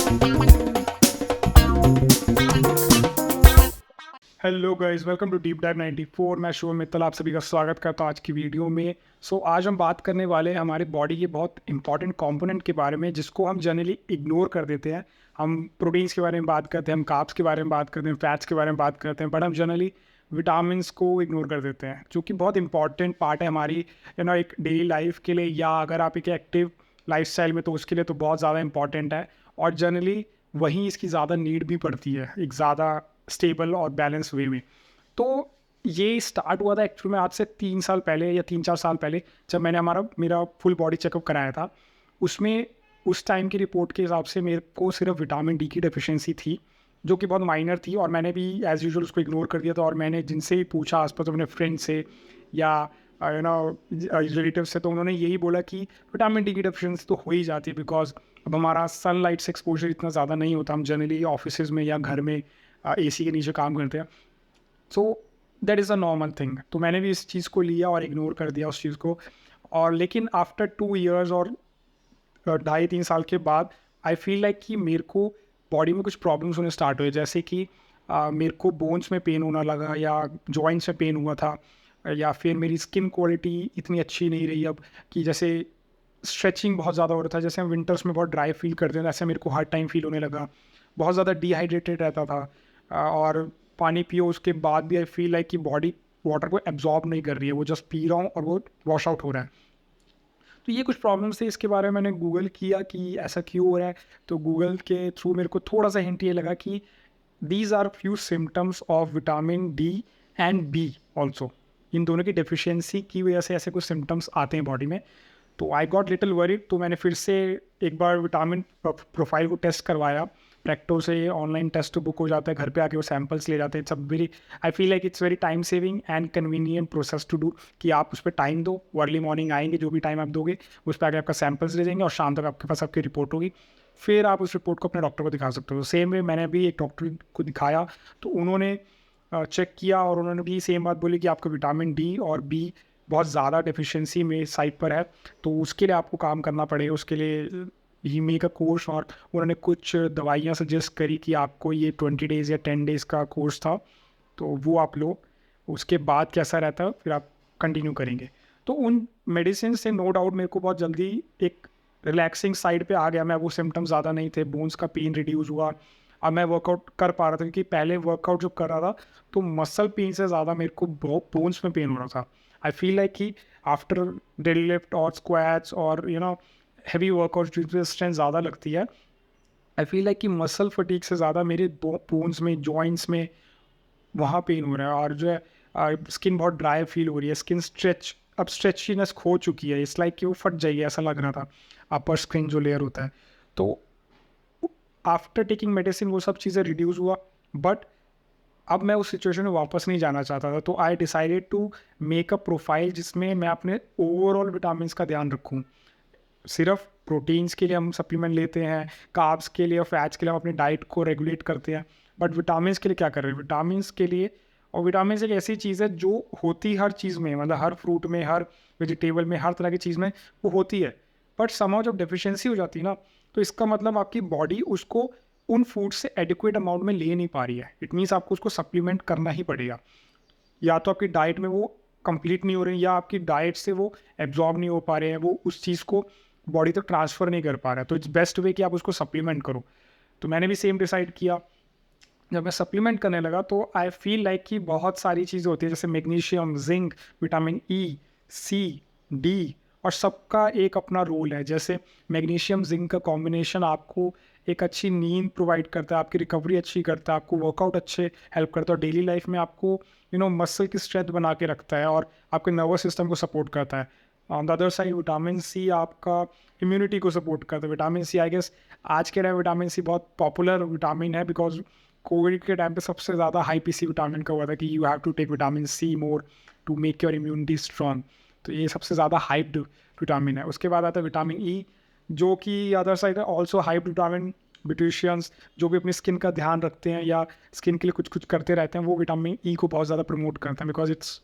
Hello guys, welcome to deep dive 94। मैं शुभ मित्तल आप सभी का स्वागत करता हूँ आज की वीडियो में। आज हम बात करने वाले हैं हमारे बॉडी के बहुत इंपॉर्टेंट कंपोनेंट के बारे में, जिसको हम जनरली इग्नोर कर देते हैं। हम प्रोटीन्स के बारे में बात करते हैं, हम कार्ब्स के बारे में बात करते हैं, फैट्स के बारे में बात करते हैं, बट हम जनरली विटामिन्स को इग्नोर कर देते हैं, जो कि बहुत इंपॉर्टेंट पार्ट है हमारी एक डेली लाइफ के लिए, या अगर आप एक एक्टिव लाइफस्टाइल में तो उसके लिए तो बहुत ज़्यादा इंपॉर्टेंट है। और जनरली वहीं इसकी ज़्यादा नीड भी पड़ती है, एक ज़्यादा स्टेबल और बैलेंस वे में। तो ये स्टार्ट हुआ था एक्चुअली में आज से 3 साल पहले या 3-4 साल पहले, जब मैंने मेरा फुल बॉडी चेकअप कराया था। उसमें उस टाइम की रिपोर्ट के हिसाब से मेरे को सिर्फ विटामिन डी की डेफिशिएंसी थी, जो कि बहुत माइनर थी, और मैंने भी एज़ यूजुअल उसको इग्नोर कर दिया था। और मैंने जिनसे भी पूछा आसपास अपने फ्रेंड से या रिलेटिव से, तो उन्होंने यही बोला कि विटामिन डी की डेफिशिएंसी तो हो ही जाती है, बिकॉज अब हमारा सनलाइट से एक्सपोजर इतना ज़्यादा नहीं होता। हम जनरली ऑफिस में या घर में एसी के नीचे काम करते हैं, सो that is a normal thing. तो मैंने भी इस चीज़ को लिया और इग्नोर कर दिया उस चीज़ को। और लेकिन आफ्टर 2 ईयर्स और 2.5-3 साल के बाद आई फील लाइक कि मेरे को बॉडी में कुछ प्रॉब्लम्स होने स्टार्ट हुए, जैसे कि मेरे को बोन्स में पेन होना लगा, या जॉइंट्स में पेन हुआ था, या फिर मेरी स्किन क्वालिटी इतनी अच्छी नहीं रही अब, कि जैसे स्ट्रेचिंग बहुत ज़्यादा हो रहा था। जैसे हम विंटर्स में बहुत ड्राई फील करते हैं, ऐसे मेरे को हर टाइम फील होने लगा। बहुत ज़्यादा डिहाइड्रेटेड रहता था, और पानी पियो उसके बाद भी आई फील लाइक कि बॉडी वाटर को एब्जॉर्ब नहीं कर रही है, वो जस्ट पी रहा हूँ और वो वॉश आउट हो रहा है। तो ये कुछ प्रॉब्लम्स थे, इसके बारे में मैंने गूगल किया कि ऐसा क्यों हो रहा है। तो गूगल के थ्रू मेरे को थोड़ा सा हिंट ये लगा कि these are few symptoms of vitamin D and B also. इन दोनों की डेफिशिएंसी की वजह से ऐसे कुछ सिम्टम्स आते हैं बॉडी में। तो आई गॉट लिटिल वरीड, तो मैंने फिर से एक बार विटामिन प्रोफाइल को टेस्ट करवाया। प्रैक्टो से ऑनलाइन टेस्ट बुक हो जाता है, घर पे आके वो सैंपल्स ले जाते हैं। It's a very, I feel like it's very time saving and convenient process to do, कि आप उस पर टाइम दो, अर्ली मॉर्निंग आएंगे, जो भी टाइम आप दोगे उस पर आके आपका सैंपल्स ले जाएंगे, और शाम तक आपके पास आपकी रिपोर्ट होगी। फिर आप उस रिपोर्ट को अपने डॉक्टर को दिखा सकते हो। सेम वे मैंने भी एक डॉक्टर को दिखाया, तो उन्होंने चेक किया और उन्होंने भी सेम बात बोली कि आपको विटामिन डी और बी बहुत ज़्यादा डेफिशिएंसी में साइड पर है, तो उसके लिए आपको काम करना पड़ेगा। उसके लिए ही मेक अ कोर्स, और उन्होंने कुछ दवाइयाँ सजेस्ट करी कि आपको ये 20 डेज़ या 10 डेज़ का कोर्स था, तो वो आप लो। उसके बाद कैसा रहता है फिर आप कंटिन्यू करेंगे। तो उन मेडिसिन से नो डाउट मेरे को बहुत जल्दी एक रिलैक्सिंग साइड पे आ गया मैं। वो सिम्टम्स ज़्यादा नहीं थे, बोन्स का पेन रिड्यूस हुआ। अब मैं वर्कआउट कर पा रहा था, क्योंकि पहले वर्कआउट जब कर रहा था तो मसल पेन से ज़्यादा मेरे को बोन्स में पेन हो रहा था। आई फील लाइक कि आफ्टर डेड लिफ्ट और स्क्वैट्स और हैवी वर्कआउट जिसमें स्ट्रेंथ ज़्यादा लगती है, आई फील लाइक कि मसल फटीक से ज़्यादा मेरे बोन्स में, जॉइंट्स में वहाँ पेन हो रहा है। और जो है स्किन बहुत ड्राई फील हो रही है, स्किन अब स्ट्रेचीनेस खो चुकी है। इट्स लाइक कि वो फट जाएगी ऐसा लग रहा था, अपर स्किन जो लेयर होता है। तो आफ्टर टेकिंग मेडिसिन वो सब चीज़ें रिड्यूस हुआ, बट अब मैं उस सिचुएशन में वापस नहीं जाना चाहता था। तो I decided to make a profile जिसमें मैं अपने ओवरऑल विटामिन का ध्यान रखूँ। सिर्फ प्रोटीन्स के लिए हम सप्लीमेंट लेते हैं, कार्ब्स के लिए और फैट्स के लिए हम अपनी डाइट को रेगुलेट करते हैं, बट विटामिन के लिए क्या कर रहे हैं? विटामिन के लिए, और विटामिन एक ऐसी चीज़ है जो होती हर चीज़ में, मतलब हर फ्रूट में, हर वेजिटेबल में, हर तरह की चीज़ में वो होती है। बट समहाउ जब डेफिशिएंसी हो जाती है ना, तो इसका मतलब आपकी बॉडी उसको उन फूड से एडिक्वेट अमाउंट में ले नहीं पा रही है। इट मीन्स आपको उसको सप्लीमेंट करना ही पड़ेगा। या तो आपकी डाइट में वो कंप्लीट नहीं हो रही है, या आपकी डाइट से वो एब्जॉर्ब नहीं हो पा रहे हैं, वो उस चीज़ को बॉडी तक ट्रांसफ़र नहीं कर पा रहा है। तो इट्स बेस्ट वे कि आप उसको सप्लीमेंट करो। तो मैंने भी सेम डिसाइड किया। जब मैं सप्लीमेंट करने लगा तो आई फील लाइक कि बहुत सारी चीज़ें होती है, जैसे मैग्नीशियम, जिंक, विटामिन ई, सी, डी, और सबका एक अपना रोल है। जैसे मैग्नीशियम जिंक का कॉम्बिनेशन आपको एक अच्छी नींद प्रोवाइड करता है, आपकी रिकवरी अच्छी करता है, आपको वर्कआउट अच्छे हेल्प करता है, और डेली लाइफ में आपको मसल की स्ट्रेंथ बना के रखता है, और आपके नर्वस सिस्टम को सपोर्ट करता है। On the other side vitamin C आपका इम्यूनिटी को सपोर्ट करता है। विटामिन सी आई गेस आज के टाइम विटामिन सी बहुत पॉपुलर विटामिन है, बिकॉज कोविड के टाइम पे सबसे ज़्यादा हाई पीसी विटामिन का हुआ था कि you have to take vitamin C more to make your immunity strong. तो ये सबसे ज़्यादा हाइप्ड विटामिन है। उसके बाद आता है विटामिन ई, जो कि अदर साइड है ऑल्सो हाइप्ड विटामिन। ब्यूटिशियंस जो भी अपनी स्किन का ध्यान रखते हैं या स्किन के लिए कुछ कुछ करते रहते हैं, वो विटामिन ई को बहुत ज़्यादा प्रमोट करते हैं, because it's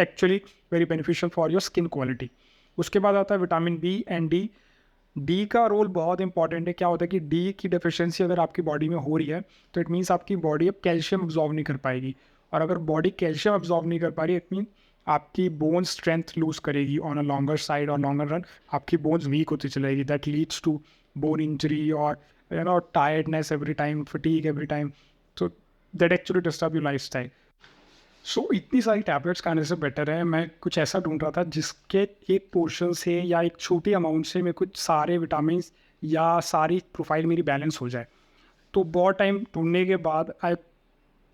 actually very beneficial for your skin quality. उसके बाद आता है vitamin B and D, D का रोल बहुत इंपॉर्टेंट है। क्या होता है कि डी की डेफिशिएंसी अगर आपकी बॉडी में हो रही है तो इट मीन्स आपकी बॉडी अब कैल्शियम अब्जॉर्व नहीं कर पाएगी, और अगर बॉडी कैल्शियम अब्जॉर्व नहीं कर पा रही इट मीन आपकी बोन स्ट्रेंथ लूज करेगी ऑन अ लॉन्गर साइड और लॉन्गर रन, आपकी बोन्स वीक होती चलेगी, that leads to bone injury और tiredness every time, fatigue every time, so that actually disturb your lifestyle. So इतनी सारी tablets खाने से बेटर है मैं कुछ ऐसा ढूंढ रहा था जिसके एक पोर्शन से या एक छोटी अमाउंट से मैं कुछ सारे विटामिन या सारी प्रोफाइल मेरी बैलेंस हो जाए। तो बहुत टाइम ढूंढने के बाद I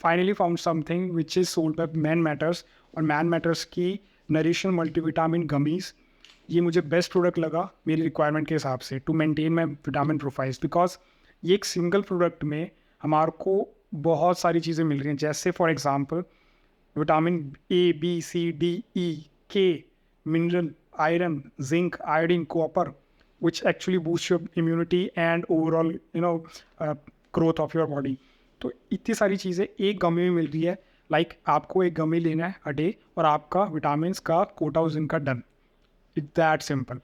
finally found something which is sold by man matters, और मैन मैटर्स की नरिशन मल्टीविटामिन गमीज़ ये मुझे बेस्ट प्रोडक्ट लगा मेरी रिक्वायरमेंट के हिसाब से to maintain my vitamin profiles, because ये एक सिंगल प्रोडक्ट में हमारे को बहुत सारी चीज़ें मिल रही हैं, जैसे for example vitamin A B C D E K, mineral, iron, zinc, iodine, copper, which actually boost your immunity and overall growth of your body. तो इतनी सारी चीज़ें एक गमी में मिल रही है। लाइक आपको एक गमी लेना है अ डे और आपका विटामिन का कोटा उस दिन का done. It that simple,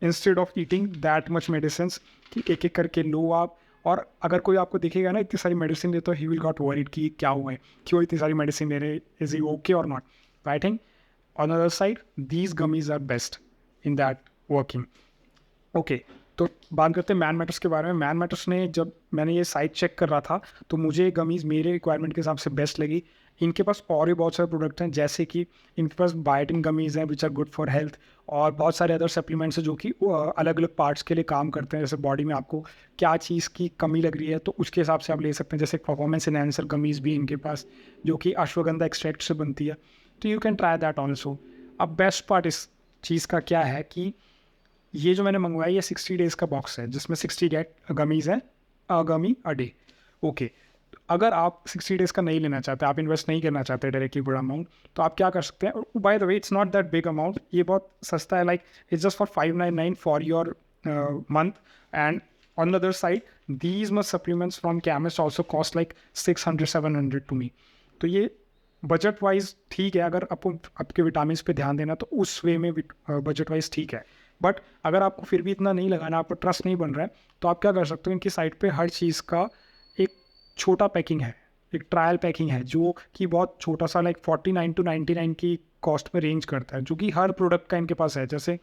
instead of eating that much medicine कि एक एक करके लो आप। और अगर कोई आपको दिखेगा ना इतनी सारी मेडिसिन ले तो ही विल गॉट वरीड कि क्या हुआ है, क्यों इतनी सारी मेडिसिन ले रहे, इज ही ओके और not. I think on the other side these gummies are best in that working. Okay, तो बात करते हैं मैन मैटर्स के बारे में। मैन मैटर्स ने जब मैंने ये साइट चेक कर रहा था तो मुझे गमीज़ मेरे रिक्वायरमेंट के हिसाब से बेस्ट लगी। इनके पास और भी बहुत सारे प्रोडक्ट हैं, जैसे कि इनके पास बायोटिन गमीज़ हैं which are good for health, और बहुत सारे अदर सप्लीमेंट्स हैं जो कि अलग अलग पार्ट्स के लिए काम करते हैं। जैसे बॉडी में आपको क्या चीज़ की कमी लग रही है तो उसके हिसाब से आप ले सकते हैं। जैसे परफॉर्मेंस एनहांसर गमीज़ भी इनके पास जो कि अश्वगंधा एक्सट्रैक्ट से बनती है, तो you can try that also. अब बेस्ट पार्ट इस चीज़ का क्या है कि ये जो मैंने मंगवाई है 60 डेज़ का बॉक्स है जिसमें 60 गमीज़ हैं, अ गमी अ डे। ओके, अगर आप 60 डेज़ का नहीं लेना चाहते, आप इन्वेस्ट नहीं करना चाहते डायरेक्टली बड़ा अमाउंट, तो आप क्या कर सकते हैं। By the way it's not that big amount, ये बहुत सस्ता है। Like it's just for 599 for your month. And on the other side these much supplements from chemist also cost like 600-700 to me. तो ये बजट वाइज ठीक है, अगर आपको आपके विटामिन पे ध्यान देना तो उस वे में बजट वाइज ठीक है। बट अगर आपको फिर भी इतना नहीं लगाना, आपको ट्रस्ट नहीं बन रहा है, तो आप क्या कर सकते हो, इनकी साइट पे हर चीज़ का एक छोटा पैकिंग है, एक ट्रायल पैकिंग है जो कि बहुत छोटा सा लाइक 49 to 99 की कॉस्ट में रेंज करता है, जो कि हर प्रोडक्ट का इनके पास है। जैसे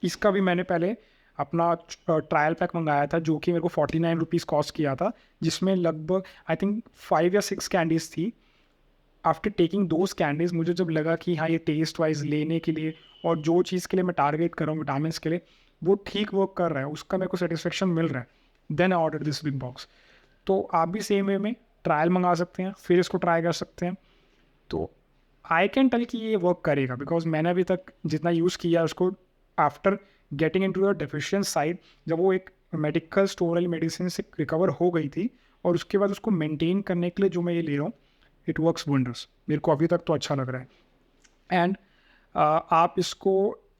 इसका भी मैंने पहले अपना ट्रायल पैक मंगाया था जो कि मेरे को 49 रुपीज़ कॉस्ट किया था, जिसमें लगभग आई थिंक 5 या 6 कैंडीज़ थी। आफ्टर टेकिंग दोज कैंडीज़ मुझे जब लगा कि हाँ ये टेस्ट वाइज लेने के लिए और जो चीज़ के लिए मैं टारगेट कर रहा हूँ विटामिन के लिए वो ठीक वर्क कर रहा है, उसका मेरे को सेटिस्फेक्शन मिल रहा है, then I order this big box. तो आप भी सेम वे में ट्रायल मंगा सकते हैं, फिर इसको ट्राई कर सकते हैं। तो आई कैन टेल कि ये वर्क करेगा, बिकॉज मैंने अभी तक जितना यूज़ किया उसको after getting into the deficient side, जब वो एक मेडिकल स्टोर वाली मेडिसिन से रिकवर हो गई थी और उसके बाद उसको मेंटेन करने के लिए जो मैं ये ले रहा हूँ, इट वर्क्स वंडर्स। मेरे को अभी तक तो अच्छा लग रहा है। एंड आप इसको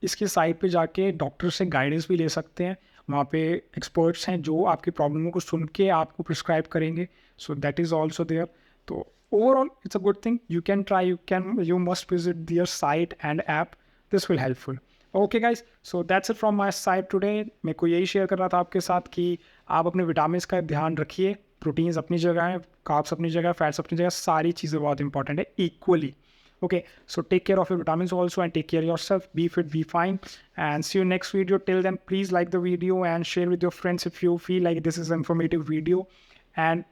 इसकी साइट पे जाके डॉक्टर से गाइडेंस भी ले सकते हैं, वहाँ पे एक्सपर्ट्स हैं जो आपकी प्रॉब्लमों को सुन के आपको प्रिस्क्राइब करेंगे, so that is also there. तो overall it's a good thing, you must visit their site and app, this will helpful. Okay guys, so that's it from my side today. मेरे को यही शेयर कर रहा था आपके साथ कि आप अपने विटामिन का ध्यान रखिए, प्रोटीन्स अपनी जगह है, कार्ब्स अपनी जगह, फैट्स अपनी जगह, सारी चीज़ें बहुत इंपॉर्टेंट है equally. Okay, so take care of your vitamins also and take care of yourself. Be fit, be fine, and see you next video. Till then, please like the video and share with your friends if you feel like this is an informative video. And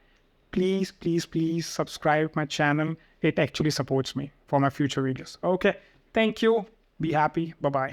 please, please, please subscribe my channel. It actually supports me for my future videos. Okay, thank you. Be happy. Bye-bye.